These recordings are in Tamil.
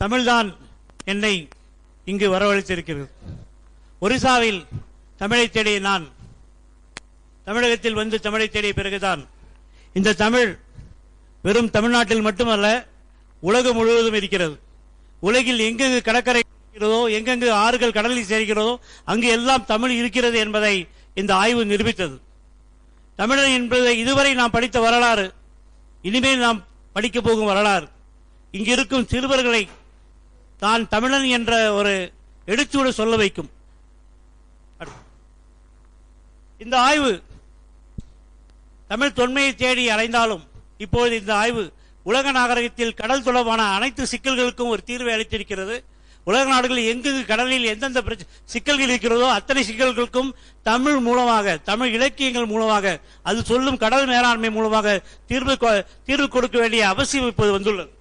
தமிழ்தான் என்னை இங்கு வரவழைத்திருக்கிறது. ஒரிசாவில் தமிழை தேடிய நான் தமிழகத்தில் வந்து தமிழை தேடிய பிறகுதான் இந்த தமிழ் வெறும் தமிழ்நாட்டில் மட்டுமல்ல உலகம் முழுவதும் இருக்கிறது. உலகில் எங்கெங்கு கடற்கரை இருக்கிறதோ, எங்கெங்கு ஆறுகள் கடலில் சேர்க்கிறதோ அங்கு எல்லாம் தமிழ் இருக்கிறது என்பதை இந்த ஆய்வு நிரூபித்தது. தமிழன் என்பதை இதுவரை நாம் படித்த வரலாறு, இனிமேல் நாம் படிக்க போகும் வரலாறு, இங்கு இருக்கும் சிறுவர்களை தான் தமிழன் என்ற ஒரு எடுச்சூடு சொல்ல வைக்கும். இந்த ஆய்வு தமிழ் தொன்மையை தேடி அலைந்தாலும் இப்போது இந்த ஆய்வு உலக நாகரிகத்தில் கடல் தொடர்பான அனைத்து சிக்கல்களுக்கும் ஒரு தீர்வை அளித்திருக்கிறது. உலக நாடுகளில் எங்கு கடலில் எந்தெந்த சிக்கல்கள் இருக்கிறதோ அத்தனை சிக்கல்களுக்கும் தமிழ் மூலமாக, தமிழ் இலக்கியங்கள் மூலமாக, அது சொல்லும் கடல் மேலாண்மை மூலமாக தீர்வு கொடுக்க வேண்டிய அவசியம் இப்போது வந்துள்ளது.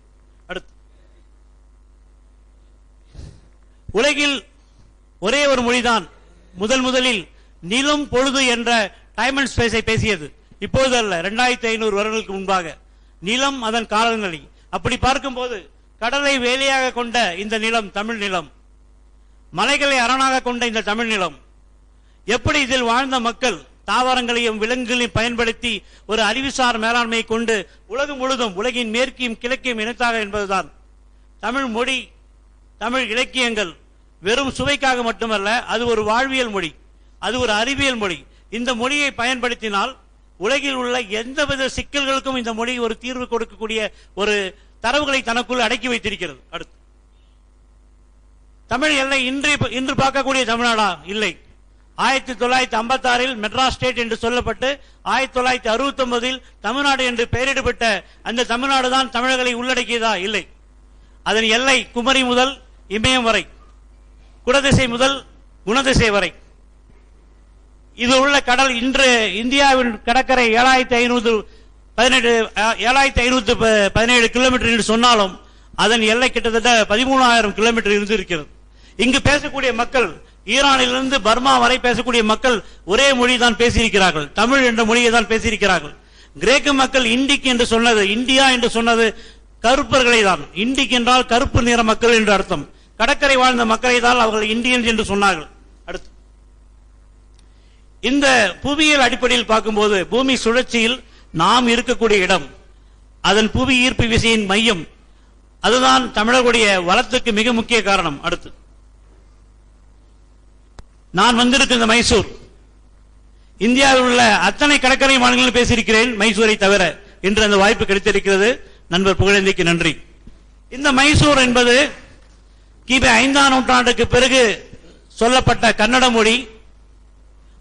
அடுத்து, உலகில் ஒரே ஒரு மொழிதான் முதலில் நிலம் பொழுது என்ற டைம் அண்ட் ஸ்பேஸை பேசியது. இப்போது அல்ல, 2500 வருடங்களுக்கு முன்பாக. நிலம், அதன் காலநிலை, அப்படி பார்க்கும்போது கடலை வேலையாக கொண்ட இந்த நிலம் தமிழ் நிலம், மலைகளை அரணாக கொண்ட இந்த தமிழ் நிலம், எப்படி இதில் வாழ்ந்த மக்கள் தாவரங்களையும் விலங்குகளையும் பயன்படுத்தி ஒரு அறிவுசார் மேலாண்மையை கொண்டு உலகம் முழுதும், உலகின் மேற்கையும் கிழக்கையும் இணைத்தாக என்பதுதான். தமிழ் மொழி, தமிழ் இலக்கியங்கள் வெறும் சுவைக்காக மட்டுமல்ல, அது ஒரு வாழ்வியல் மொழி, அது ஒரு அறிவியல் மொழி. இந்த மொழியை பயன்படுத்தினால் உலகில் உள்ள எந்தவித சிக்கல்களுக்கும் இந்த மொழி ஒரு தீர்வு கொடுக்கக்கூடிய ஒரு தரவுகளை தனக்குள் அடக்கி வைத்திருக்கிறது. அடுத்து, தமிழ் எல்லை இன்று பார்க்கக்கூடிய தமிழ்நாடா? இல்லை. 1956 மெட்ராஸ் ஸ்டேட் என்று சொல்லப்பட்டு 1969 தமிழ்நாடு என்று பெயரிடப்பட்ட அந்த தமிழ்நாடு தான் தமிழர்களை உள்ளடக்கியதா? இல்லை. அதன் எல்லை குமரி முதல் இமயம் வரை, குடதிசை முதல் குணதிசை வரை. இது உள்ள கடல் இன்று இந்தியாவின் கடற்கரை 7517 கிலோமீட்டர் என்று சொன்னாலும் அதன் எல்லை கிட்டத்தட்ட 13,000 கிலோமீட்டர் இருந்து இருக்கிறது. இங்கு பேசக்கூடிய மக்கள், ஈரானிலிருந்து பர்மா வரை பேசக்கூடிய மக்கள் ஒரே மொழி தான் பேசியிருக்கிறார்கள், தமிழ் என்ற மொழியை தான் பேசியிருக்கிறார்கள். கிரேக்க மக்கள் இண்டிக் என்று சொன்னது, இந்தியா என்று சொன்னது கருப்பர்களை தான். இண்டிக் என்றால் கருப்பு நிற மக்கள் என்று அர்த்தம். கடற்கரை வாழ்ந்த மக்களை தான் அவர்கள் இந்தியன்ஸ் என்று சொன்னார்கள். அடுத்து, இந்த புவியியல் அடிப்படையில் பார்க்கும்போது பூமி சுழற்சியில் நாம் இருக்கக்கூடிய இடம், அதன் புவி ஈர்ப்பு விசையின் மையம், அதுதான் தமிழர்களுடைய வளத்துக்கு மிக முக்கிய காரணம். அடுத்து, நான் வந்திருக்கிற மைசூர், இந்தியாவில் உள்ள அத்தனை கடற்கரை மாநிலங்களில் பேசியிருக்கிறேன் மைசூரை தவிர. இன்று அந்த வாய்ப்பு கிடைத்திருக்கிறது. நண்பர் புகழேந்திக்கு நன்றி. இந்த மைசூர் என்பது கிபி 5ஆம் நூற்றாண்டுக்கு பிறகு சொல்லப்பட்ட கன்னட மொழி.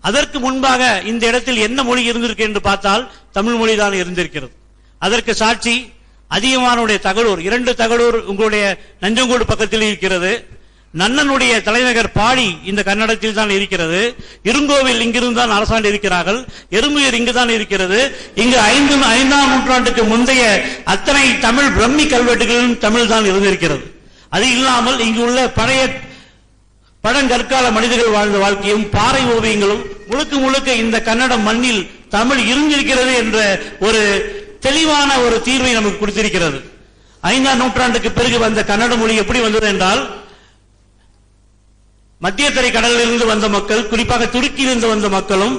அதற்கு முன்பாக இந்த இடத்தில் என்ன மொழி இருந்திருக்கு என்று பார்த்தால் தமிழ் மொழி தான் இருந்திருக்கிறது. அதற்கு சாட்சி அதிகமானுடைய தகடூர், 2 தகடூர் உங்களுடைய நஞ்சங்கோடு பக்கத்தில் இருக்கிறது. நன்னனுடைய தலைநகர் பாடி இந்த கன்னடத்தில் தான் இருக்கிறது. இருங்கோவில் இங்கிருந்து தான் அரசாண்டு இருக்கிறார்கள். எறும்புயர் இங்குதான் இருக்கிறது. இங்கு 5ஆம் நூற்றாண்டுக்கு முந்தைய அத்தனை தமிழ் பிரம்மி கல்வெட்டுகளிலும் தமிழ் தான் இருந்திருக்கிறது. அது இல்லாமல் இங்கு உள்ள பழைய பழங்கற்கால மனிதர்கள் வாழ்ந்த வாழ்க்கையும் பாறை ஓவியங்களும் முழுக்க இந்த கன்னட மண்ணில் தமிழ் இருந்திருக்கிறது என்ற ஒரு தெளிவான ஒரு தீர்வை நமக்கு கொடுத்திருக்கிறது. 5ஆம் நூற்றாண்டுக்கு பிறகு வந்த கன்னட மொழி எப்படி வந்தது என்றால், மத்திய தரை கடலிலிருந்து வந்த மக்கள், குறிப்பாக துருக்கியிலிருந்து வந்த மக்களும்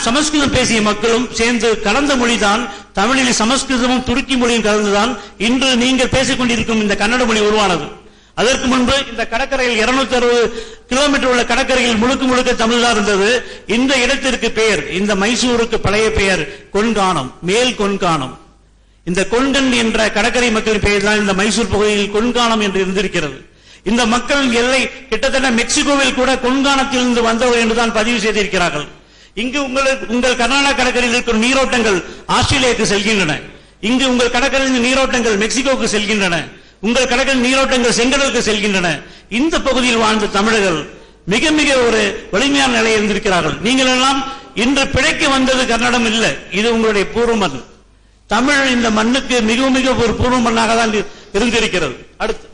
சமஸ்கிருதம் பேசிய மக்களும் சேர்ந்து கலந்த மொழிதான் தமிழில் சமஸ்கிருதமும் துருக்கி மொழியும் கலந்துதான் இன்று நீங்கள் பேசிக் கொண்டிருக்கும் இந்த கன்னட மொழி உருவானது. அதற்கு முன்பு இந்த கடற்கரையில் 260 கிலோமீட்டர் உள்ள கடற்கரையில் முழுக்க தமிழ் தான் இருந்தது. இந்த இடத்திற்கு பெயர், இந்த மைசூருக்கு பழைய பெயர் கொன்கானம், மேல் கொன்கானம். இந்த கொன்கன் என்ற கடற்கரை மக்களின் பெயர் தான் இந்த மைசூர் பகுதியில் கொன்கானம் என்று இருந்திருக்கிறது. இந்த மக்கள் எல்லை கிட்டத்தட்ட மெக்சிகோவில் கூட கொன்கானத்தில் இருந்து வந்தவர் என்றுதான் பதிவு செய்திருக்கிறார்கள். இங்கு உங்கள் கர்நாடக கடற்கரையில் இருக்கிற நீரோட்டங்கள் ஆஸ்திரேலியாவுக்கு செல்கின்றன. இங்கு உங்கள் கடற்கரையில் நீரோட்டங்கள் மெக்சிகோவுக்கு செல்கின்றன. உங்கள் கடற்கரை நீரோட்டங்கள் செங்கடலுக்கு செல்கின்றன. இந்த பகுதியில் வாழ்ந்த தமிழர்கள் மிக ஒரு வலிமையான நிலையில் இருந்திருக்கிறார்கள். நீங்கள் எல்லாம் இன்று பிழைக்க வந்தது கன்னடம் இல்லை, இது உங்களுடைய பூர்வ மண். தமிழ் இந்த மண்ணுக்கு மிக ஒரு பூர்வ மண்ணாக தான் இருந்திருக்கிறது. அடுத்து,